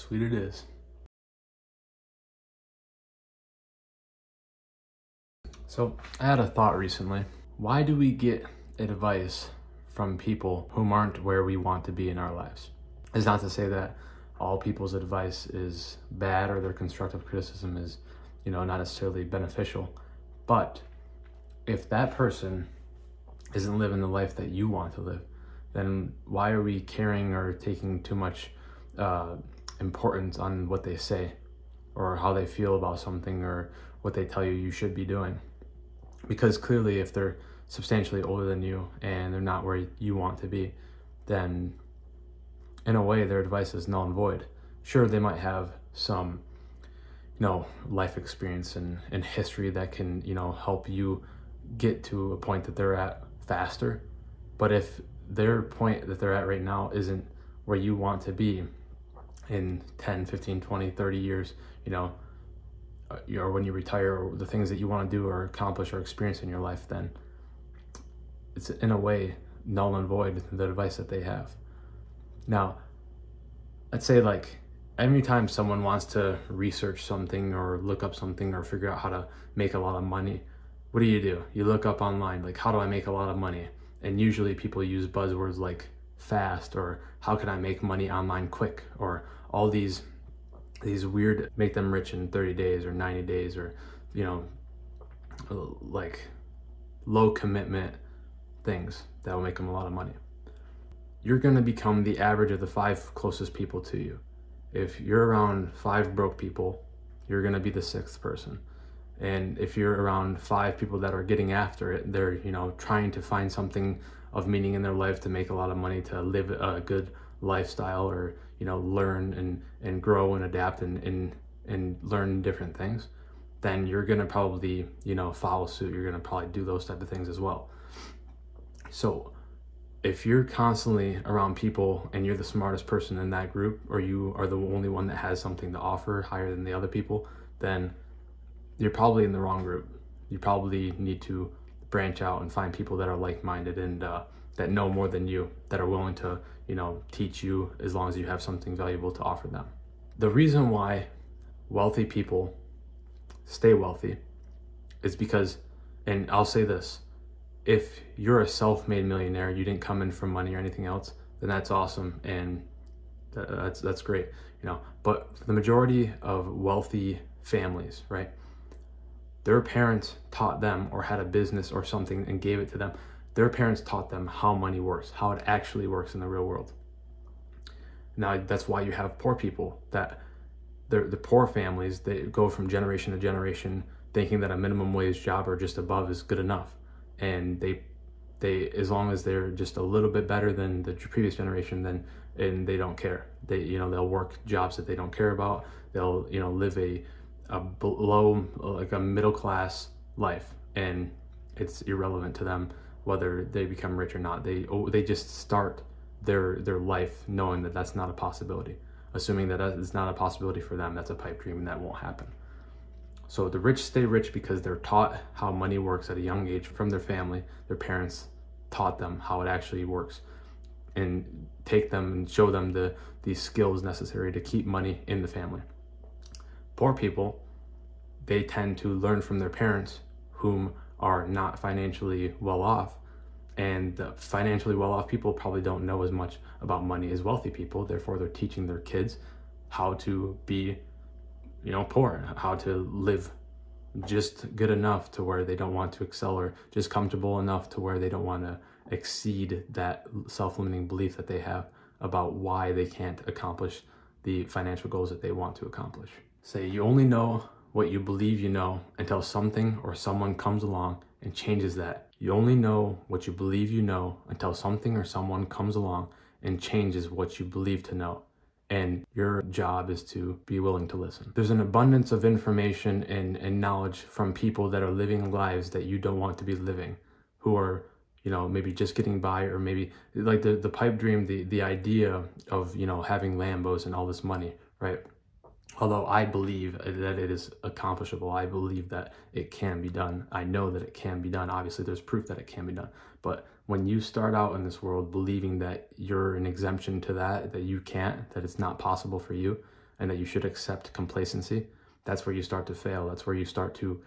Sweet it is. So I had a thought recently. Why do we get advice from people whom aren't where we want to be in our lives? It's not to say that all people's advice is bad or their constructive criticism is, not necessarily beneficial. But if that person isn't living the life that you want to live, then why are we caring or taking too much importance on what they say or how they feel about something or what they tell you you should be doing? Because clearly if they're substantially older than you and they're not where you want to be, then in a way their advice is null and void. Sure, they might have some life experience and history that can help you get to a point that they're at faster, but if their point that they're at right now isn't where you want to be in 10, 15, 20, 30 years, or when you retire, or the things that you want to do or accomplish or experience in your life, then it's in a way null and void the advice that they have. Now, let's say every time someone wants to research something or look up something or figure out how to make a lot of money, what do? You look up online, how do I make a lot of money? And usually people use buzzwords like fast or how can I make money online quick, or all these weird make them rich in 30 days or 90 days or low commitment things that will make them a lot of money. You're going to become the average of the 5 closest people to you. If you're around 5 broke people, you're going to be the 6th person. And if you're around 5 people that are getting after it, they're trying to find something of meaning in their life to make a lot of money, to live a good lifestyle, or learn and grow and adapt and learn different things, then you're gonna probably follow suit. You're gonna probably do those type of things as well. So if you're constantly around people and you're the smartest person in that group, or you are the only one that has something to offer higher than the other people, then you're probably in the wrong group. You probably need to branch out and find people that are like-minded and that know more than you, that are willing to teach you as long as you have something valuable to offer them. The reason why wealthy people stay wealthy is because, and I'll say this, if you're a self-made millionaire, you didn't come in from money or anything else, then that's awesome and that's great, but the majority of wealthy families, right, their parents taught them, or had a business or something and gave it to them. Their parents taught them how money works, how it actually works in the real world. Now, that's why you have poor people, that the poor families, they go from generation to generation thinking that a minimum wage job or just above is good enough. And they as long as they're just a little bit better than the previous generation, and they don't care. They'll work jobs that they don't care about. They'll, live a below, a middle class life, and it's irrelevant to them whether they become rich or not. They just start their life knowing that that's not a possibility, assuming that it's not a possibility for them. That's a pipe dream and that won't happen. So the rich stay rich because they're taught how money works at a young age from their family. Their parents taught them how it actually works and take them and show them the skills necessary to keep money in the family. Poor people, they tend to learn from their parents, whom are not financially well off, and the financially well off people probably don't know as much about money as wealthy people. Therefore, they're teaching their kids how to be poor, how to live just good enough to where they don't want to excel, or just comfortable enough to where they don't want to exceed that self-limiting belief that they have about why they can't accomplish the financial goals that they want to accomplish. Say you only know what you believe you know until something or someone comes along and changes that. You only know what you believe you know until something or someone comes along and changes what you believe to know. And your job is to be willing to listen. There's an abundance of information and knowledge from people that are living lives that you don't want to be living, who are maybe just getting by, or maybe like the pipe dream, the idea of having Lambos and all this money, right? Although I believe that it is accomplishable, I believe that it can be done. I know that it can be done. Obviously, there's proof that it can be done. But when you start out in this world believing that you're an exemption to that you can't, that it's not possible for you, and that you should accept complacency, that's where you start to fail. That's where you start to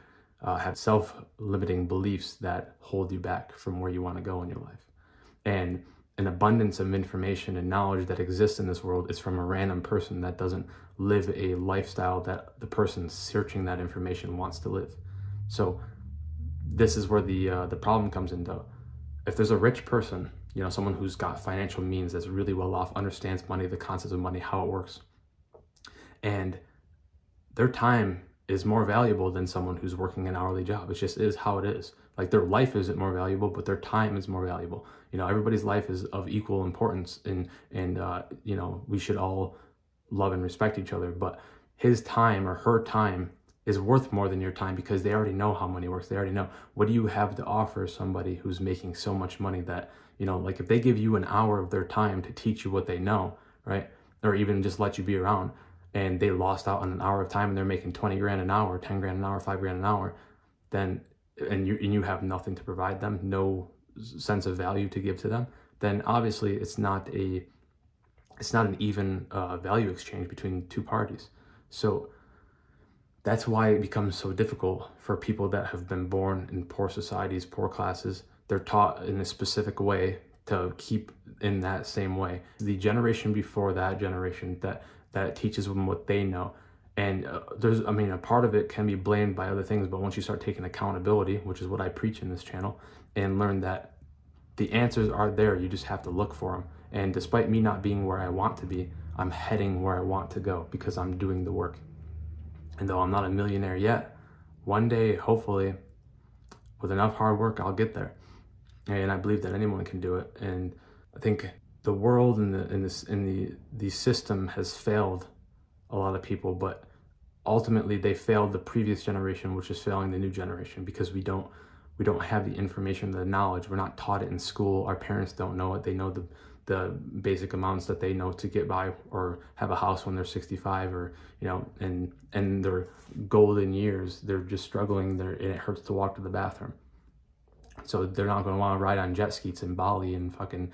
have self-limiting beliefs that hold you back from where you want to go in your life. And an abundance of information and knowledge that exists in this world is from a random person that doesn't live a lifestyle that the person searching that information wants to live. So this is where the problem comes in, though. If there's a rich person, you know, someone who's got financial means, that's really well off, understands money, the concept of money, how it works, and their time is more valuable than someone who's working an hourly job. It just is how it is. Like, their life isn't more valuable, but their time is more valuable. You know, everybody's life is of equal importance, and you know, we should all love and respect each other. But his time or her time is worth more than your time, because they already know how money works. They already know. What do you have to offer somebody who's making so much money that, you know, like, if they give you an hour of their time to teach you what they know, right? Or even just let you be around, and they lost out on an hour of time and they're making 20 grand an hour, 10 grand an hour, 5 grand an hour, then, and you have nothing to provide them, no sense of value to give to them, then obviously it's not an even value exchange between two parties. So that's why it becomes so difficult for people that have been born in poor societies, poor classes. They're taught in a specific way to keep in that same way. The generation before that generation that teaches them what they know. And a part of it can be blamed by other things, but once you start taking accountability, which is what I preach in this channel, and learn that the answers are there, you just have to look for them. And despite me not being where I want to be, I'm heading where I want to go because I'm doing the work. And though I'm not a millionaire yet, one day, hopefully, with enough hard work, I'll get there. And I believe that anyone can do it. And I think the world and the system has failed a lot of people, but ultimately they failed the previous generation, which is failing the new generation, because we don't have the information, the knowledge. We're not taught it in school. Our parents don't know it. They know the basic amounts that they know to get by or have a house when they're 65, or, you know, and their golden years, they're just struggling there, and it hurts to walk to the bathroom. So they're not going to want to ride on jet skis in Bali and fucking,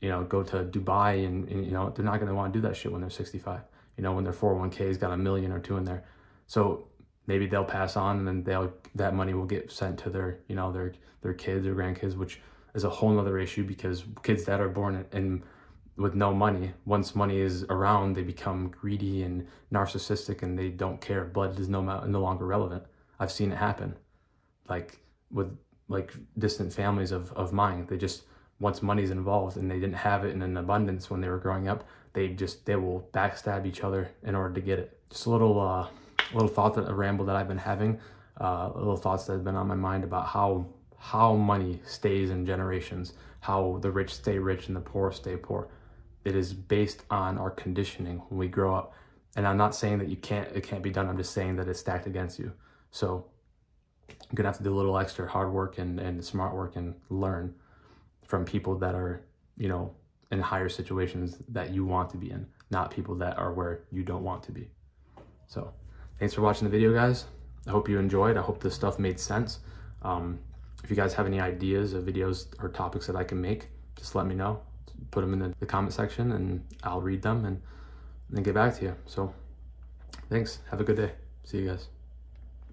you know, go to Dubai, and you know, they're not going to want to do that shit when they're 65, you know, when their 401k's got $1 million or $2 million in there. So maybe they'll pass on, and then that money will get sent to their, you know, their kids or grandkids, which is a whole nother issue, because kids that are born in with no money, once money is around, they become greedy and narcissistic, and they don't care. Blood is no longer relevant. I've seen it happen, like with distant families of mine. They just, once money's involved and they didn't have it in an abundance when they were growing up, they will backstab each other in order to get it. Just a little thought, a ramble that I've been having, little thoughts that have been on my mind about how money stays in generations, how the rich stay rich and the poor stay poor. It is based on our conditioning when we grow up. And I'm not saying that it can't be done. I'm just saying that it's stacked against you. So I'm gonna have to do a little extra hard work and smart work and learn from people that are, you know, in higher situations that you want to be in, not people that are where you don't want to be. So thanks for watching the video, guys. I hope you enjoyed. I hope this stuff made sense. If you guys have any ideas of videos or topics that I can make, just let me know. Put them in the comment section, and I'll read them and then get back to you. So thanks. Have a good day. See you guys.